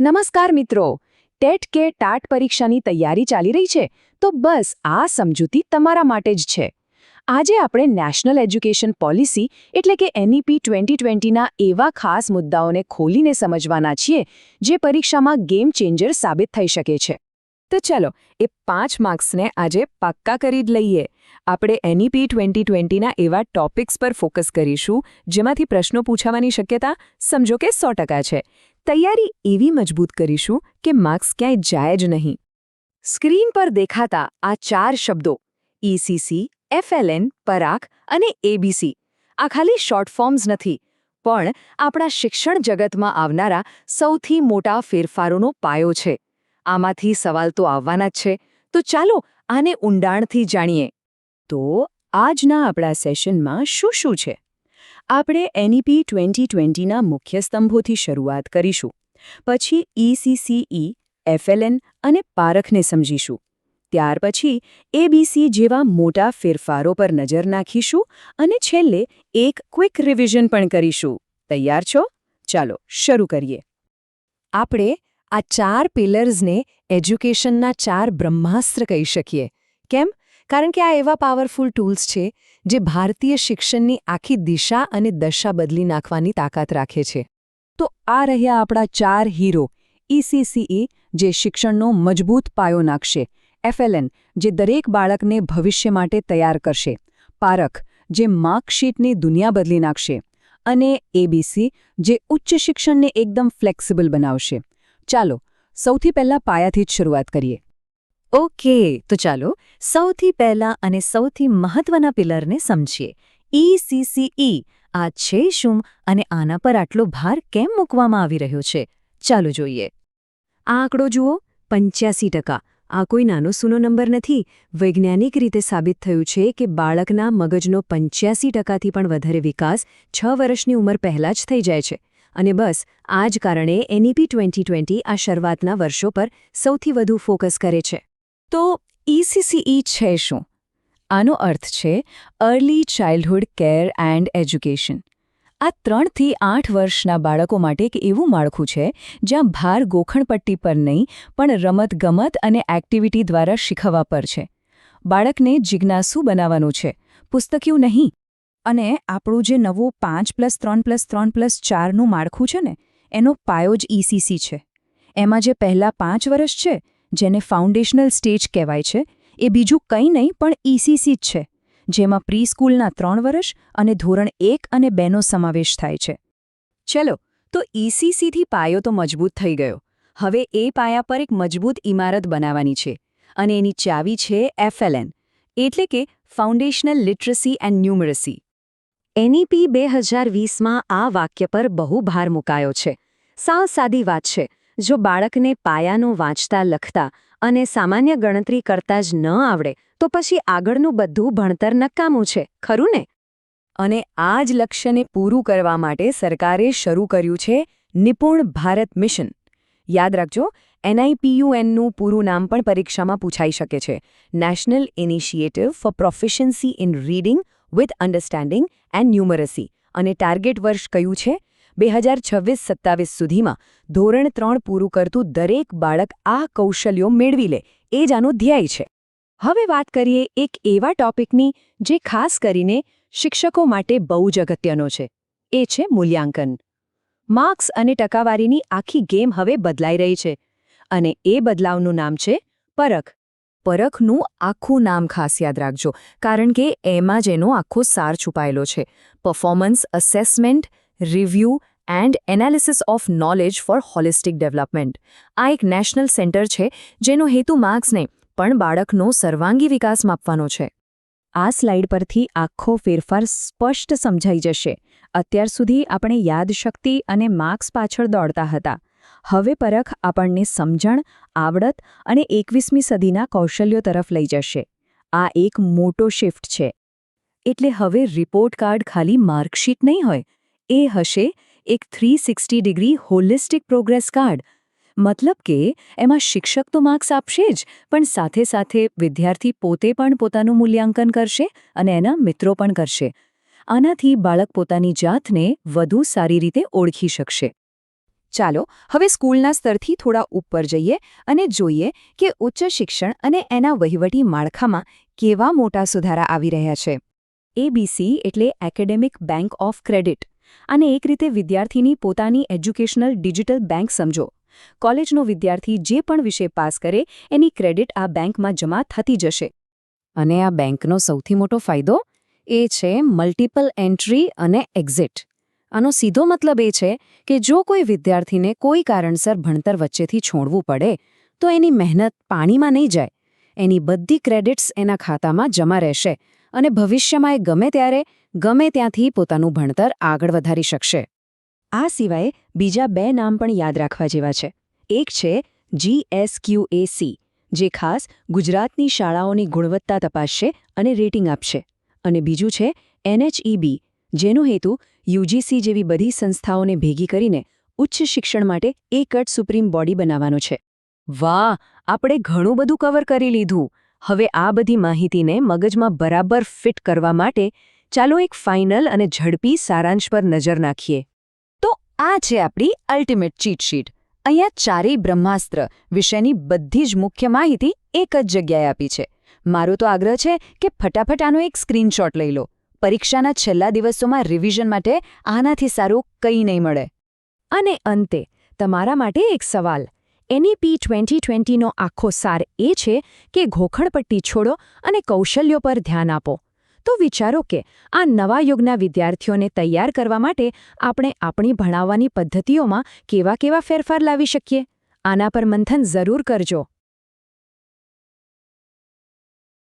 નમસ્કાર મિત્રો, ટેટ કે ટાટ પરીક્ષાની તૈયારી ચાલી રહી છે તો બસ આ સમજૂતી તમારા માટે જ છે. આજે આપણે નેશનલ એજ્યુકેશન પોલિસી એટલે કે NEP 2020ના એવા ખાસ મુદ્દાઓને ખોલીને સમજવાના છીએ જે પરીક્ષામાં ગેમ ચેન્જર સાબિત થઈ શકે છે. તો ચાલો એ 5 માર્ક્સને આજે પાક્કા કરી જ લઈએ. આપણે NEP 2020ના એવા ટોપિક્સ પર ફોકસ કરીશું જેમાંથી પ્રશ્નો પૂછાવાની શક્યતા સમજો કે 100% છે. તૈયારી એવી મજબૂત કરીશું કે માર્ક્સ ક્યાંય જાય જ નહીં. સ્ક્રીન પર દેખાતા આ 4 શબ્દો ECC, FLN, પરાખ અને ABC આ ખાલી શોર્ટ ફોર્મ્સ નથી, પણ આપણા શિક્ષણ જગતમાં આવનારા સૌથી મોટા ફેરફારોનો પાયો છે. આમાંથી સવાલ તો આવવાના જ છે, તો ચાલો આને ઊંડાણથી જાણીએ. તો આજના આપણા સેશનમાં શું છે? આપણે NEP 2020ના મુખ્ય સ્તંભોથી શરૂઆત કરીશું. પછી ECCE, FLN અને પારખને સમજીશું. ત્યાર પછી ABC જેવા મોટા ફેરફારો પર નજર નાખીશું અને છેલ્લે એક ક્વિક રિવિઝન પણ કરીશું. તૈયાર છો? ચાલો શરૂ કરીએ. આપણે આ 4 પિલર્સને એજ્યુકેશનના 4 બ્રહ્માસ્ત્ર કહી શકીએ. કેમ? કારણ કે આ એવા પાવરફુલ ટૂલ્સ છે જે ભારતીય શિક્ષણની આખી દિશા અને દશા બદલી નાખવાની તાકાત રાખે છે. તો આ રહ્યા આપણા 4 હીરો. ECCE જે શિક્ષણનો મજબૂત પાયો નાખશે, FLN જે દરેક બાળકને ભવિષ્ય માટે તૈયાર કરશે, પારખ જે માર્કશીટની દુનિયા બદલી નાખશે, અને ABC જે ઉચ્ચ શિક્ષણને એકદમ ફ્લેક્સિબલ બનાવશે. ચાલો સૌથી પહેલા પાયાથી જ શરૂઆત કરીએ. ઓકે, તો ચાલો સૌથી પહેલા અને સૌથી મહત્વના પિલરને સમજીએ. ECCE આ છે શું અને આના પર આટલો ભાર કેમ મૂકવામાં આવી રહ્યો છે? ચાલો જોઈએ. આ આંકડો જુઓ, 85%. આ કોઈ નાનો સૂનો નંબર નથી. વૈજ્ઞાનિક રીતે સાબિત થયું છે કે બાળકના મગજનો 85%થી પણ વધારે વિકાસ 6 વર્ષની ઉંમર પહેલાં જ થઈ જાય છે. અને બસ આ જ કારણે NEP 2020 આ શરૂઆતના વર્ષો પર સૌથી વધુ ફોકસ કરે છે. તો ECCE છે શું? આનો અર્થ છે early childhood care and education. આ 3 થી 8 વર્ષના બાળકો માટે એક એવું માળખું છે જ્યાં ભાર ગોખણપટ્ટી પર નહીં પણ રમતગમત અને એક્ટિવિટી દ્વારા શીખવવા પર છે. બાળકને જિજ્ઞાસુ બનાવવાનું છે, પુસ્તકિયું નહીં. અને આપણું જે નવું 5+3+3+4નું માળખું છે ને, એનો પાયો જ ECC છે. એમાં જે પહેલાં 5 વર્ષ છે, જેને ફાઉન્ડેશનલ સ્ટેજ કહેવાય છે, એ બીજું કંઈ નહીં પણ ECC જ છે, જેમાં પ્રી સ્કૂલના 3 વર્ષ અને ધોરણ 1 અને 2નો સમાવેશ થાય છે. ચલો, તો ECCથી પાયો તો મજબૂત થઈ ગયો. હવે એ પાયા પર એક મજબૂત ઇમારત બનાવવાની છે, અને એની ચાવી છે FLN, એટલે કે ફાઉન્ડેશનલ લિટરસી એન્ડ ન્યુમરસી. NEP 2020માં આ વાક્ય પર બહુ ભાર મુકાયો છે. સાવ સાદી વાત છે. જો બાળકને પાયાનું વાંચતા લખતા અને સામાન્ય ગણતરી કરતા જ ન આવડે તો પછી આગળનું બધું ભણતર નકામું છે, ખરું ને? અને આ જ લક્ષ્યને પૂરું કરવા માટે સરકારે શરૂ કર્યું છે નિપુણ ભારત મિશન. યાદ રાખજો, NIPUNનું પૂરું નામ પણ પરીક્ષામાં પૂછાઈ શકે છે. National initiative four proficiency in reading with understanding and ન્યુમરસી. અને ટાર્ગેટ વર્ષ કયું છે? 2026-27 સુધીમાં ધોરણ 3 પૂરું કરતું દરેક બાળક આ કૌશલ્યો મેળવી લે, એ જ આનો ધ્યેય છે. હવે વાત કરીએ એક એવા ટોપિકની જે ખાસ કરીને શિક્ષકો માટે બહુ જ અગત્યનો છે. એ છે મૂલ્યાંકન. માર્ક્સ અને ટકાવારીની આખી ગેમ હવે બદલાઈ રહી છે, અને એ બદલાવનું નામ છે પરખ. પરખનું આખું નામ ખાસ યાદ રાખજો, કારણ કે એમાં જ એનો આખો સાર છુપાયેલો છે. Performance assessment, review and analysis of knowledge four holistic development. આ એક નેશનલ સેન્ટર છે જેનો હેતુ માર્ક્સ નહીં પણ બાળકનો સર્વાંગી વિકાસ માપવાનો છે. આ સ્લાઇડ પરથી આખો ફેરફાર સ્પષ્ટ સમજાઈ જશે. અત્યાર સુધી આપણે યાદશક્તિ અને માર્ક્સ પાછળ દોડતા હતા. હવે પરખ આપણને સમજણ, આવડત અને 21મી સદીના કૌશલ્યો તરફ લઈ જશે. આ એક મોટો શિફ્ટ છે. એટલે હવે રિપોર્ટ કાર્ડ ખાલી માર્કશીટ નહીં હોય, એ હશે એક 360 ડિગ્રી હોલિસ્ટિક પ્રોગ્રેસ કાર્ડ. મતલબ કે એમાં શિક્ષક તો માર્ક્સ આપશે જ, પણ સાથે સાથે વિદ્યાર્થી પોતે પણ પોતાનું મૂલ્યાંકન કરશે અને એના મિત્રો પણ કરશે. આનાથી બાળક પોતાની જાતને વધુ સારી રીતે ઓળખી શકશે. ચાલો હવે સ્કૂલના સ્તરથી થોડા ઉપર જઈએ અને જોઈએ કે ઉચ્ચ શિક્ષણ અને એના વહીવટી માળખામાં કેવા મોટા સુધારા આવી રહ્યા છે. એબીસી એટલે એકેડેમિક બેંક ઓફ ક્રેડિટ. અને એક રીતે વિદ્યાર્થીની પોતાની એજ્યુકેશનલ ડિજિટલ બેંક સમજો. કોલેજનો વિદ્યાર્થી જે પણ વિષય પાસ કરે એની ક્રેડિટ આ બેંકમાં જમા થતી જશે. અને આ બેંકનો સૌથી મોટો ફાયદો એ છે મલ્ટિપલ એન્ટ્રી અને એક્ઝિટ. આનો સીધો મતલબ એ છે કે જો કોઈ વિદ્યાર્થીને કોઈ કારણસર ભણતર વચ્ચેથી છોડવું પડે તો એની મહેનત પાણીમાં નહીં જાય. એની બધી ક્રેડિટ્સ એના ખાતામાં જમા રહેશે અને ભવિષ્યમાં એ ગમે ત્યારે ગમે ત્યાંથી પોતાનું ભણતર આગળ વધારી શકશે. આ સિવાય બીજા 2 નામ પણ યાદ રાખવા જેવા છે. એક છે GSQAC, જે ખાસ ગુજરાતની શાળાઓની ગુણવત્તા તપાસશે અને રેટિંગ આપશે. અને બીજું છે NHEB, જેનો હેતુ UGC જેવી બધી સંસ્થાઓને ભેગી કરીને ઉચ્ચ શિક્ષણ માટે એક જ સુપ્રીમ બોડી બનાવવાનો છે. વાહ, આપણે ઘણું બધું કવર કરી લીધું. હવે આ બધી માહિતીને મગજમાં બરાબર ફિટ કરવા માટે ચાલો એક ફાઇનલ અને ઝડપી સારાંશ પર નજર નાખીએ. તો આ છે આપણી અલ્ટિમેટ ચીટ શીટ. અહીંયા ચારેય બ્રહ્માસ્ત્ર વિષયની બધી જ મુખ્ય માહિતી એક જ જગ્યાએ આપી છે. મારો તો આગ્રહ છે કે ફટાફટ આનો એક સ્ક્રીનશોટ લઈ લો. પરીક્ષાના છેલ્લા દિવસોમાં રિવિઝન માટે આનાથી સારું કંઈ નહીં મળે. અને અંતે તમારા માટે એક સવાલ. NEP 2020નો આખો સાર એ છે કે ઘોખણપટ્ટી છોડો અને કૌશલ્યો પર ધ્યાન આપો. તો વિચારો કે આ નવા યુગના વિદ્યાર્થીઓને તૈયાર કરવા માટે આપણે આપણી ભણાવવાની પદ્ધતિઓમાં કેવા કેવા ફેરફાર લાવી શકીએ. આના પર મંથન જરૂર કરજો.